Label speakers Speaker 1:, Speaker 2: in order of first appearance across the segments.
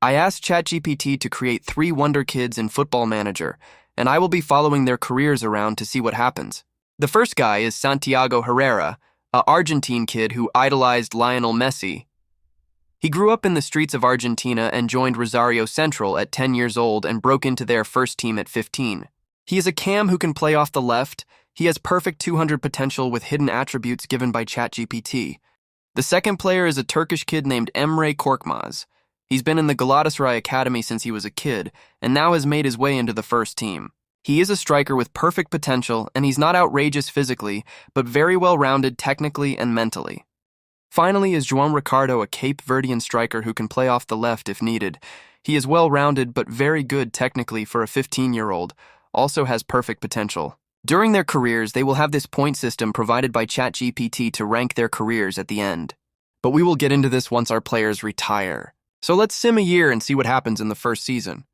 Speaker 1: I asked ChatGPT to create 3 Wonderkids in Football Manager, and I will be following their careers around to see what happens. The first guy is Santiago Herrera, a Argentine kid who idolized Lionel Messi. He grew up in the streets of Argentina and joined Rosario Central at 10 years old and broke into their first team at 15. He is a cam who can play off the left. He has perfect 200 potential with hidden attributes given by ChatGPT. The second player is a Turkish kid named Emre Korkmaz. He's been in the Galatasaray Academy since he was a kid, and now has made his way into the first team. He is a striker with perfect potential, and he's not outrageous physically, but very well-rounded technically and mentally. Finally is Joao Ricardo, a Cape Verdean striker who can play off the left if needed. He is well-rounded but very good technically for a 15-year-old, also has perfect potential. During their careers, they will have this point system provided by ChatGPT to rank their careers at the end. But we will get into this once our players retire. So let's sim a year and see what happens in the first season.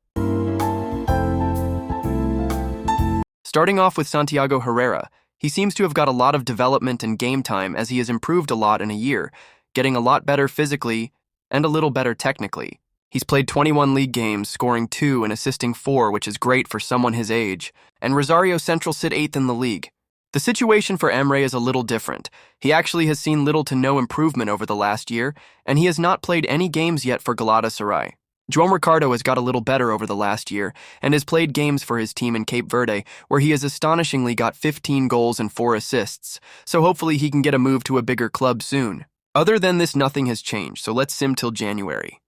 Speaker 1: Starting off with Santiago Herrera, he seems to have got a lot of development and game time as he has improved a lot in a year, getting a lot better physically and a little better technically. He's played 21 league games, scoring 2 and assisting 4, which is great for someone his age, and Rosario Central sit 8th in the league. The situation for Emre is a little different. He actually has seen little to no improvement over the last year, and he has not played any games yet for Galatasaray. Joao Ricardo has got a little better over the last year, and has played games for his team in Cape Verde, where he has astonishingly got 15 goals and 4 assists, so hopefully he can get a move to a bigger club soon. Other than this, nothing has changed, so let's sim till January.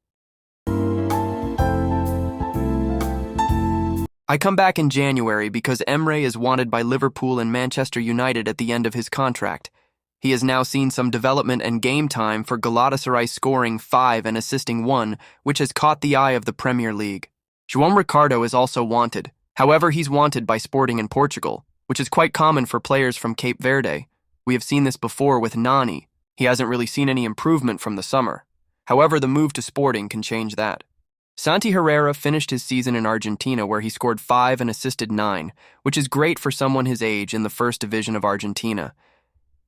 Speaker 1: I come back in January because Emre is wanted by Liverpool and Manchester United at the end of his contract. He has now seen some development and game time for Galatasaray, scoring 5 and assisting 1, which has caught the eye of the Premier League. Joao Ricardo is also wanted. However, he's wanted by Sporting in Portugal, which is quite common for players from Cape Verde. We have seen this before with Nani. He hasn't really seen any improvement from the summer. However, the move to Sporting can change that. Santi Herrera finished his season in Argentina where he scored 5 and assisted 9, which is great for someone his age in the first division of Argentina.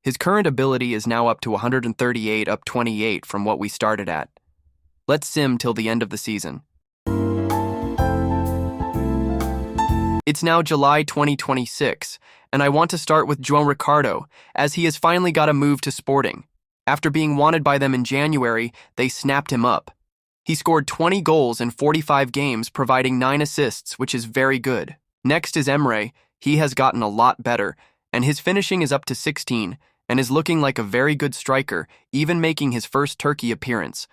Speaker 1: His current ability is now up to 138, up 28 from what we started at. Let's sim till the end of the season. It's now July 2026, and I want to start with Joao Ricardo, as he has finally got a move to Sporting. After being wanted by them in January, they snapped him up. He scored 20 goals in 45 games, providing 9 assists, which is very good. Next is Emre. He has gotten a lot better, and his finishing is up to 16, and is looking like a very good striker, even making his first Turkey appearance.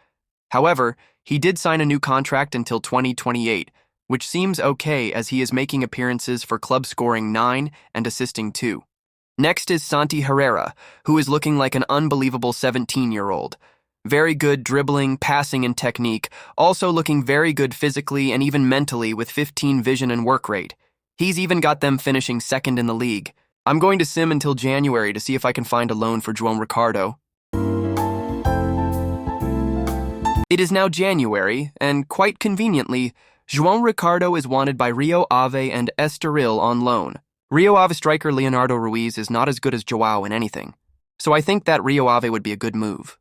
Speaker 1: However, he did sign a new contract until 2028, which seems okay as he is making appearances for clubs scoring 9 and assisting 2. Next is Santi Herrera, who is looking like an unbelievable 17-year-old. Very good dribbling, passing, and technique, also looking very good physically and even mentally with 15 vision and work rate. He's even got them finishing 2nd in the league. I'm going to sim until January to see if I can find a loan for Joao Ricardo. It is now January, and quite conveniently, Joao Ricardo is wanted by Rio Ave and Estoril on loan. Rio Ave striker Leonardo Ruiz is not as good as Joao in anything, so I think that Rio Ave would be a good move.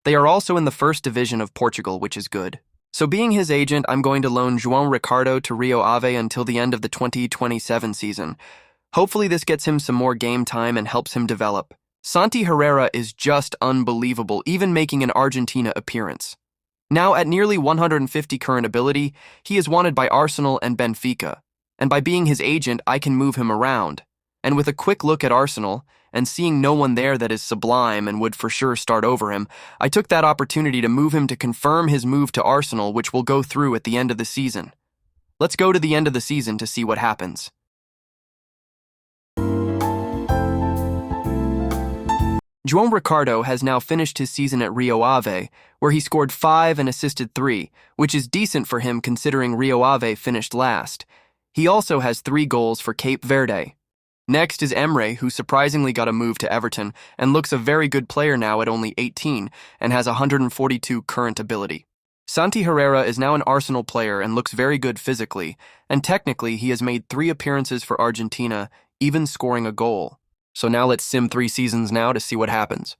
Speaker 1: They are also in the first division of Portugal, which is good. So being his agent, I'm going to loan Joao Ricardo to Rio Ave until the end of the 2027 season. Hopefully this gets him some more game time and helps him develop. Santi Herrera is just unbelievable, even making an Argentina appearance. Now at nearly 150 current ability, he is wanted by Arsenal and Benfica. And by being his agent, I can move him around. And with a quick look at Arsenal, and seeing no one there that is sublime and would for sure start over him, I took that opportunity to move him to confirm his move to Arsenal, which will go through at the end of the season. Let's go to the end of the season to see what happens. Joao Ricardo has now finished his season at Rio Ave, where he scored 5 and assisted 3, which is decent for him considering Rio Ave finished last. He also has 3 goals for Cape Verde. Next is Emre, who surprisingly got a move to Everton and looks a very good player now at only 18 and has 142 current ability. Santi Herrera is now an Arsenal player and looks very good physically, and technically he has made 3 appearances for Argentina, even scoring a goal. So now let's sim 3 seasons now to see what happens.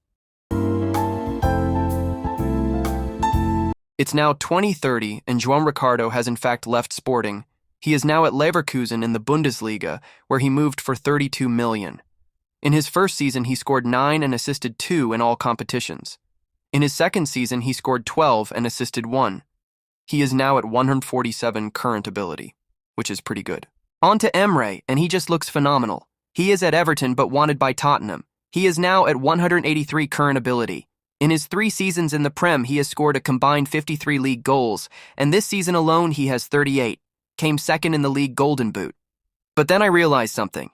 Speaker 1: It's now 2030, and Joao Ricardo has in fact left Sporting. He is now at Leverkusen in the Bundesliga, where he moved for 32 million. In his first season, he scored 9 and assisted 2 in all competitions. In his second season, he scored 12 and assisted 1. He is now at 147 current ability, which is pretty good. On to Emre, and he just looks phenomenal. He is at Everton but wanted by Tottenham. He is now at 183 current ability. In his 3 seasons in the Prem, he has scored a combined 53 league goals, and this season alone he has 38, came second in the league Golden Boot. But then I realized something.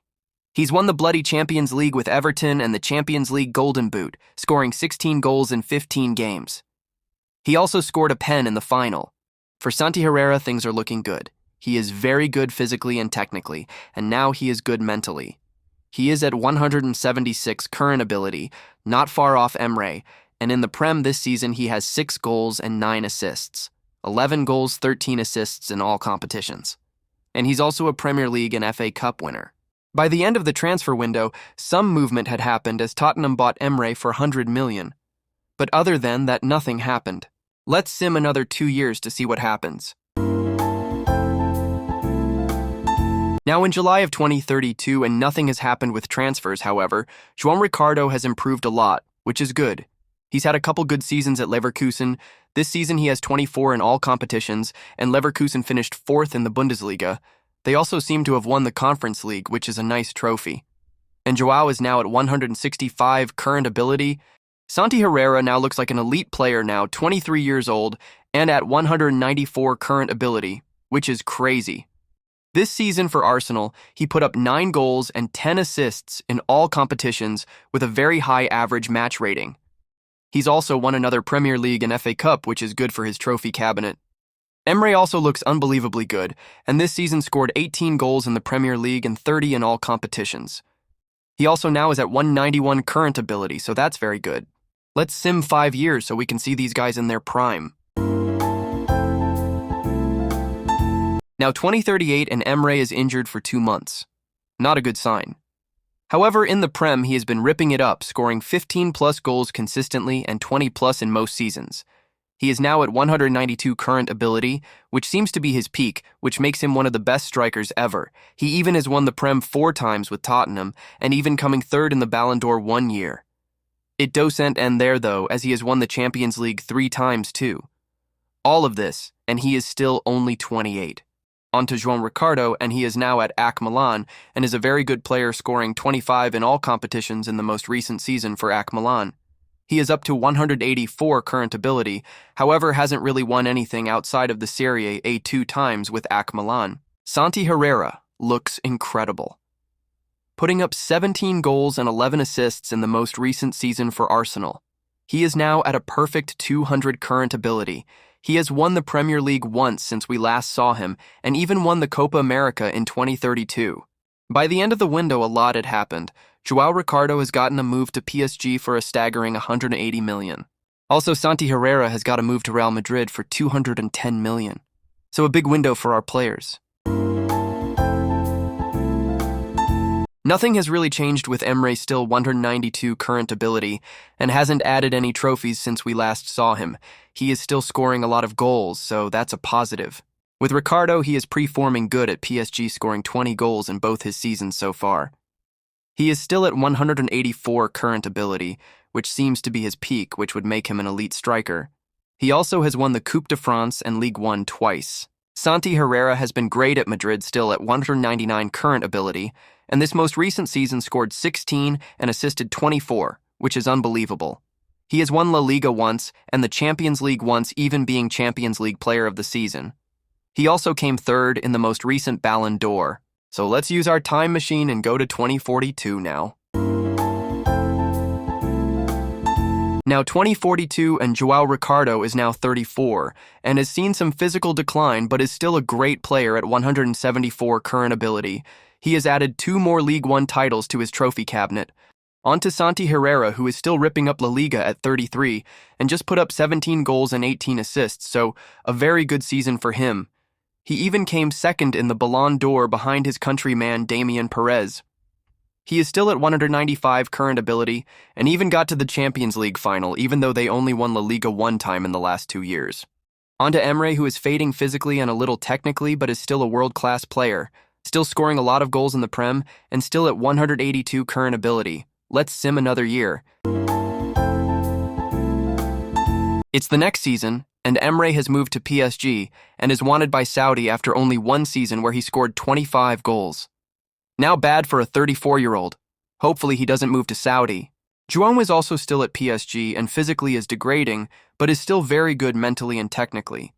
Speaker 1: He's won the bloody Champions League with Everton and the Champions League Golden Boot, scoring 16 goals in 15 games. He also scored a pen in the final. For Santi Herrera, things are looking good. He is very good physically and technically, and now he is good mentally. He is at 176 current ability, not far off Emre, and in the Prem this season he has 6 goals and 9 assists. 11 goals, 13 assists in all competitions. And he's also a Premier League and FA Cup winner. By the end of the transfer window, some movement had happened as Tottenham bought Emre for 100 million. But other than that, nothing happened. Let's sim another 2 years to see what happens. Now in July of 2032 and nothing has happened with transfers, however, Joao Ricardo has improved a lot, which is good. He's had a couple good seasons at Leverkusen. This season he has 24 in all competitions, and Leverkusen finished 4th in the Bundesliga. They also seem to have won the Conference League, which is a nice trophy. And Joao is now at 165 current ability. Santi Herrera now looks like an elite player now, 23 years old, and at 194 current ability, which is crazy. This season for Arsenal, he put up 9 goals and 10 assists in all competitions with a very high average match rating. He's also won another Premier League and FA Cup, which is good for his trophy cabinet. Emre also looks unbelievably good, and this season scored 18 goals in the Premier League and 30 in all competitions. He also now is at 191 current ability, so that's very good. Let's sim 5 years so we can see these guys in their prime. Now 2038 and Emre is injured for 2 months. Not a good sign. However, in the Prem he has been ripping it up, scoring 15+ goals consistently and 20+ in most seasons. He is now at 192 current ability, which seems to be his peak, which makes him one of the best strikers ever. He even has won the Prem 4 times with Tottenham, and even coming 3rd in the Ballon d'Or 1 year. It doesn't end there though, as he has won the Champions League 3 times too. All of this, and he is still only 28. On to Joao Ricardo, and he is now at AC Milan, and is a very good player, scoring 25 in all competitions in the most recent season for AC Milan. He is up to 184 current ability, however hasn't really won anything outside of the Serie A 2 times with AC Milan. Santi Herrera looks incredible, putting up 17 goals and 11 assists in the most recent season for Arsenal. He is now at a perfect 200 current ability. He has won the Premier League once since we last saw him, and even won the Copa America in 2032. By the end of the window, a lot had happened. Joao Ricardo has gotten a move to PSG for a staggering 180 million. Also, Santi Herrera has got a move to Real Madrid for 210 million. So a big window for our players. Nothing has really changed with Emre still 192 current ability and hasn't added any trophies since we last saw him. He is still scoring a lot of goals, so that's a positive. With Ricardo, he is performing good at PSG, scoring 20 goals in both his seasons so far. He is still at 184 current ability, which seems to be his peak, which would make him an elite striker. He also has won the Coupe de France and Ligue 1 twice. Santi Herrera has been great at Madrid, still at 199 current ability, and this most recent season scored 16 and assisted 24, which is unbelievable. He has won La Liga once and the Champions League once, even being Champions League Player of the Season. He also came 3rd in the most recent Ballon d'Or. So let's use our time machine and go to 2042 now. Now 2042 and Joao Ricardo is now 34 and has seen some physical decline but is still a great player at 174 current ability. He has added 2 more League 1 titles to his trophy cabinet. On to Santi Herrera, who is still ripping up La Liga at 33 and just put up 17 goals and 18 assists, so a very good season for him. He even came 2nd in the Ballon d'Or behind his countryman Damian Perez. He is still at 195 current ability and even got to the Champions League final, even though they only won La Liga 1 time in the last 2 years. On to Emre, who is fading physically and a little technically, but is still a world-class player, still scoring a lot of goals in the Prem, and still at 182 current ability. Let's sim another year. It's the next season, and Emre has moved to PSG and is wanted by Saudi after only one season where he scored 25 goals. Now bad for a 34-year-old. Hopefully he doesn't move to Saudi. Joao is also still at PSG and physically is degrading, but is still very good mentally and technically.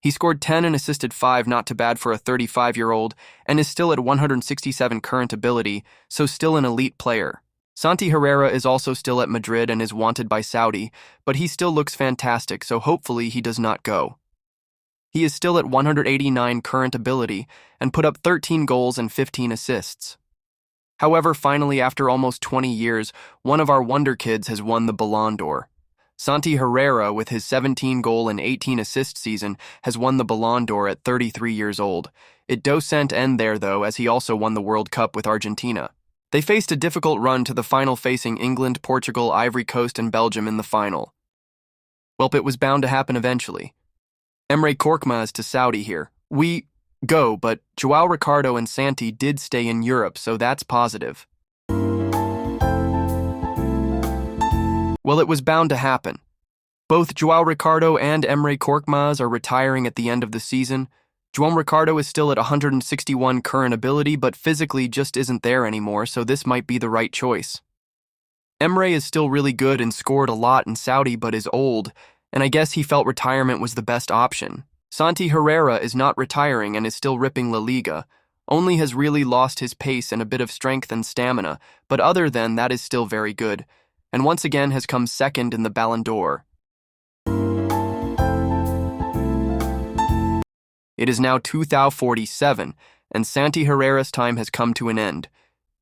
Speaker 1: He scored 10 and assisted 5, not too bad for a 35-year-old, and is still at 167 current ability, so still an elite player. Santi Herrera is also still at Madrid and is wanted by Saudi, but he still looks fantastic, so hopefully he does not go. He is still at 189 current ability and put up 13 goals and 15 assists. However, finally, after almost 20 years, one of our Wonderkids has won the Ballon d'Or. Santi Herrera, with his 17-goal and 18-assist season, has won the Ballon d'Or at 33 years old. It doesn't end there, though, as he also won the World Cup with Argentina. They faced a difficult run to the final, facing England, Portugal, Ivory Coast, and Belgium in the final. Well, it was bound to happen eventually. Emre Korkmaz to Saudi here. We go, but Joao, Ricardo, and Santi did stay in Europe, so that's positive. Well, it was bound to happen. Both Joao Ricardo and Emre Korkmaz are retiring at the end of the season. Joao Ricardo is still at 161 current ability, but physically just isn't there anymore, so this might be the right choice. Emre is still really good and scored a lot in Saudi, but is old, and I guess he felt retirement was the best option. Santi Herrera is not retiring and is still ripping La Liga, only has really lost his pace and a bit of strength and stamina, but other than that is still very good, and once again has come second in the Ballon d'Or. It is now 2047, and Santi Herrera's time has come to an end.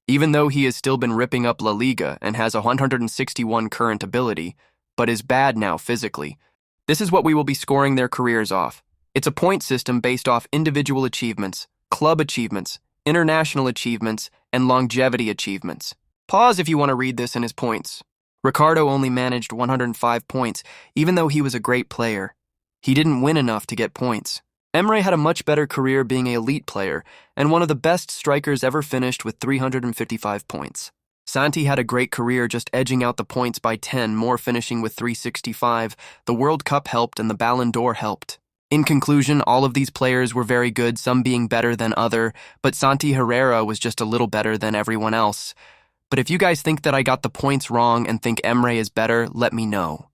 Speaker 1: Even though he has still been ripping up La Liga and has 161 current ability, but is bad now physically. This is what we will be scoring their careers off. It's a point system based off individual achievements, club achievements, international achievements, and longevity achievements. Pause if you want to read this in his points. Ricardo only managed 105 points, even though he was a great player. He didn't win enough to get points. Emre had a much better career being an elite player, and one of the best strikers ever, finished with 355 points. Santi had a great career, just edging out the points by 10 more, finishing with 365. The World Cup helped and the Ballon d'Or helped. In conclusion, all of these players were very good, some being better than other, but Santi Herrera was just a little better than everyone else. But if you guys think that I got the points wrong and think Emre is better, let me know.